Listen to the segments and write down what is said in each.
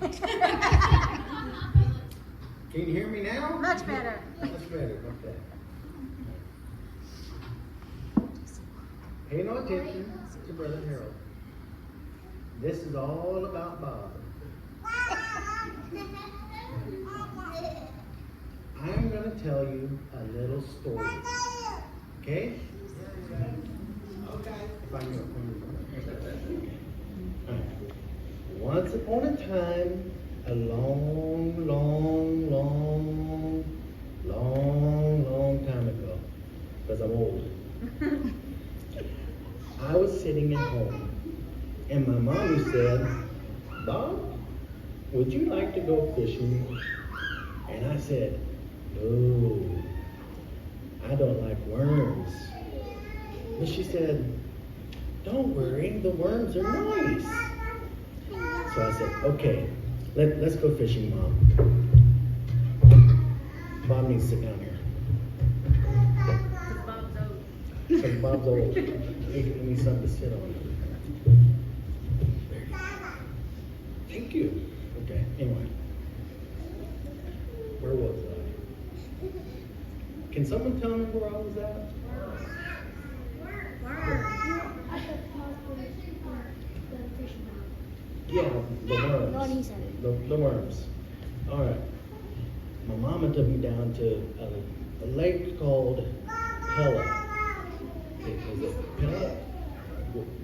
Can you hear me now? Much better. Much better, okay. Pay no attention to Brother Harold. This is all about Bob. I'm going to tell you a little story. Okay? Okay. If I can Once upon a time, a long time ago, because I'm old, I was sitting at home, and my mommy said, Bob, would you like to go fishing? And I said, no, I don't like worms. But she said, don't worry, the worms are nice. So I said, okay, let's go fishing, Mom. Bob needs to sit down here. Because Bob's old. He needs something to sit on. There you go. Thank you. Okay, anyway. Where was I? Can someone tell me where I was at? Yeah, the worms. The worms. All right. My mama took me down to a lake called Pella. Is it Pella?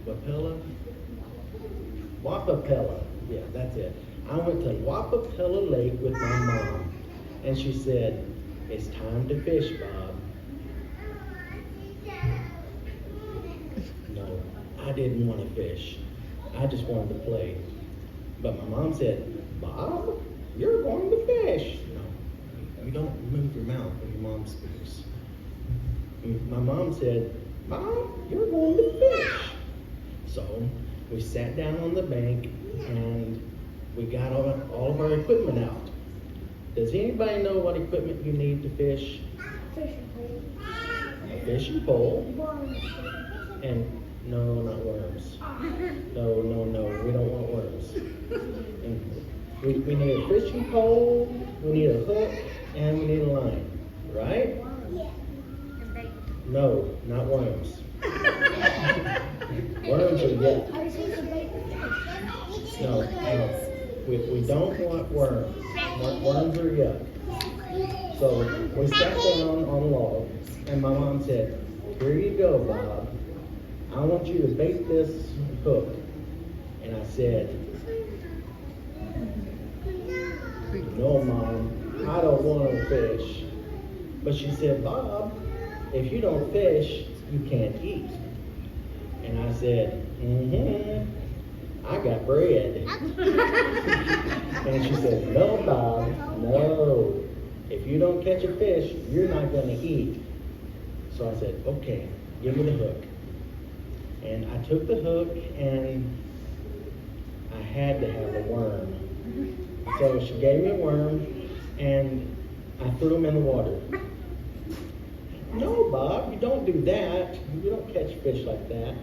Wapella? Wapapella. Yeah, that's it. I went to Wapapella Lake with my mom, and she said, it's time to fish, Bob. No, I didn't want to fish. I just wanted to play. But my mom said, Bob, you're going to fish. No, you don't move your mouth when your mom speaks. My mom said, Bob, you're going to fish. So we sat down on the bank and we got all of our equipment out. Does anybody know what equipment you need to fish? Fishing pole. A fishing pole. Worms. And no, not worms. No, we don't want worms. And we need a fishing pole, we need a hook, and we need a line, right? Yeah. No, not worms. Worms are good. No. We don't want worms. Worms are yuck. So we sat down on a log, and my mom said, here you go, Bob. I want you to bait this hook. And I said, no, Mom, I don't want to fish. But she said, Bob, if you don't fish, you can't eat. And I said, I got bread. And she said, no, Bob, no. If you don't catch a fish, you're not going to eat. So I said, okay, give me the hook. And I took the hook and I had to have a worm. So she gave me a worm and I threw him in the water. No, Bob, you don't do that. You don't catch fish like that.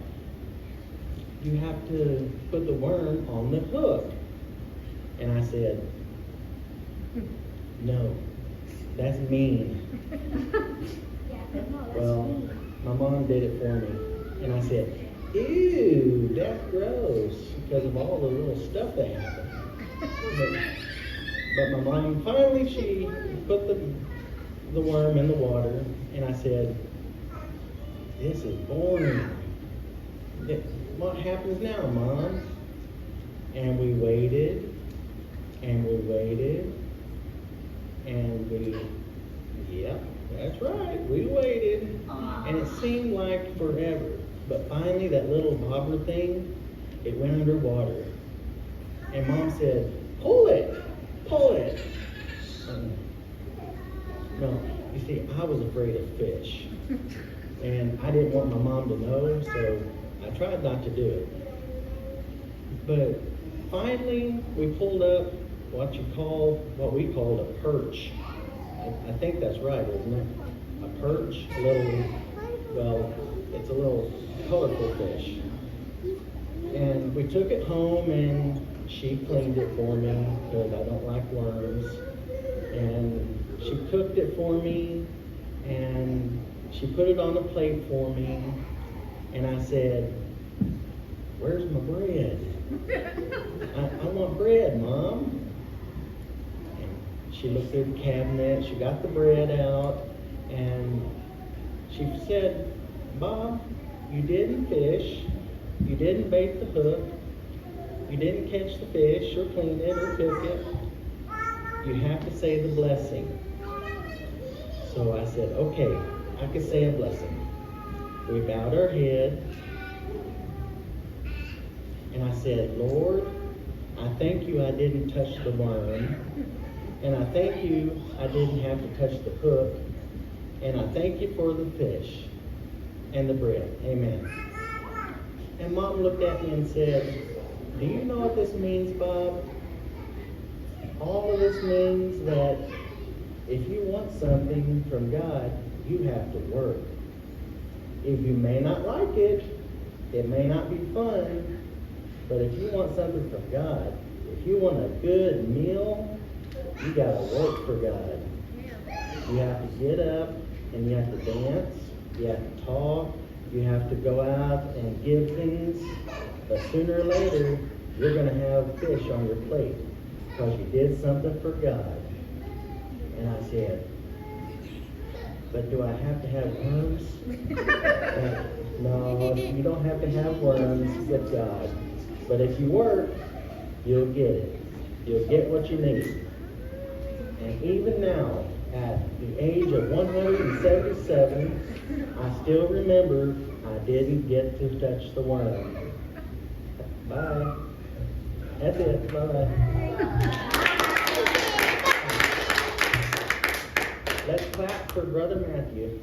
You have to put the worm on the hook. And I said, no, that's mean. Well, my mom did it for me. And I said, ew, that's gross, because of all the little stuff that happened. But my mom, finally, she put the worm in the water, and I said, this is boring. What happens now, Mom? And we waited, and we waited, and yep, that's right, we waited. And it seemed like forever. But finally, that little bobber thing, it went underwater. And Mom said, pull it, pull it. No, you see, I was afraid of fish. And I didn't want my mom to know, so I tried not to do it. But finally, we pulled up what we called a perch. I think that's right, isn't it? A perch, it's a little colorful fish. And we took it home and she cleaned it for me because I don't like worms. And she cooked it for me, and she put it on a plate for me. And I said, "Where's my bread? I want bread, Mom." And she looked through the cabinet, she got the bread out, and she said, "Bob, you didn't fish, you didn't bait the hook, you didn't catch the fish or clean it or cook it. You have to say the blessing." So I said, "Okay, I can say a blessing." We bowed our head, and I said, "Lord, I thank you I didn't touch the worm, and I thank you I didn't have to touch the hook, and I thank you for the fish and the bread. Amen." And Mom looked at me and said, "Do you know what this means, Bob? All of this means that if you want something from God, you have to work. If you may not like it, it may not be fun, but if you want something from God, if you want a good meal, you gotta work for God. You have to get up and you have to dance, you have to talk, you have to go out and give things, but sooner or later, you're gonna have fish on your plate because you did something for God." And I said, "But do I have to have worms?" No, you don't have to have worms with God. But if you work, you'll get it. You'll get what you need. And even now, at the age of 177, I still remember I didn't get to touch the worm. Bye. That's it. Bye-bye. Let's clap for Brother Matthew.